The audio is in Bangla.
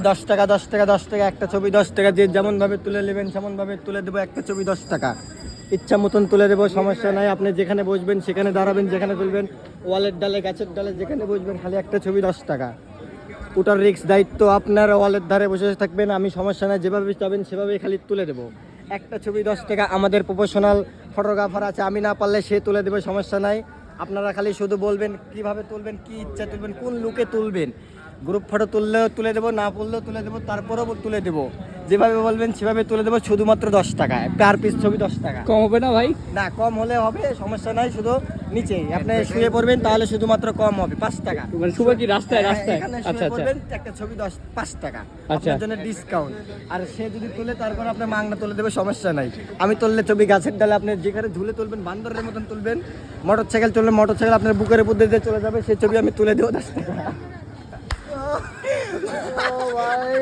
10 টাকা 10 টাকা 10 টাকা একটা ছবি 10 টাকা, যে যেমন ভাবে তুলে নেবেন সেমন ভাবে তুলে দেবো। একটা ছবি 10 টাকা, ইচ্ছা মতন তুলে দেবো, সমস্যা নাই। আপনি যেখানে বসবেন সেখানে দাঁড়াবেন, যেখানে তুলবেন, ওয়ালের ডালে গাছের ডালে যেখানে বসবেন, খালি একটা ছবি 10 টাকা। ওটার রিস্ক দায়িত্ব আপনার, ওয়ালের ধারে বসে থাকবেন, আমি সমস্যা নাই, যেভাবে চাবেন সেভাবেই খালি তুলে দেবো। একটা ছবি 10 টাকা। আমাদের প্রফেশনাল ফটোগ্রাফার আছে, আমি না পারলে সে তুলে দেবে, সমস্যা নাই। আপনারা খালি শুধু বলবেন কিভাবে তুলবেন, কি ইচ্ছা তুলবেন, কোন লুকে তুলবেন। গ্রুপ ফটো তুললেও তুলে দেবো, না তুললেও তুলে দেবো, তারপরেও তুলে দেবো। যেভাবে বলবেন সেভাবে তুলে দেবো, শুধুমাত্র 10 টাকা। পার পিস ছবি 10 টাকা। কম হবে না ভাই? না, কম হলে হবে, সমস্যা নাই। শুধু নিচে আপনি শুয়ে পড়বেন, তাহলে শুধুমাত্র কম হবে 5 টাকা। মানে শুভ কি রাস্তায় রাস্তায়? এখানে আচ্ছা শুয়ে আচ্ছা পড়বেন, একটা ছবি 5 টাকা আচ্ছা। আপনার জন্য ডিসকাউন্ট। আর সে যদি তুলে তারপর আপনার মাংনা তুলে দেবে, সমস্যা নাই। আমি তুললে ছবি গাছের ডালে, আপনি যেখানে ঝুলে তুলবেন, বান্দরের মতন তুলবেন। মোটর সাইকেল তুললে মোটর সাইকেল আপনার বুকের উপর দিয়ে চলে যাবে, সেই ছবি আমি তুলে দেবো 10 টাকা। ও ভাই।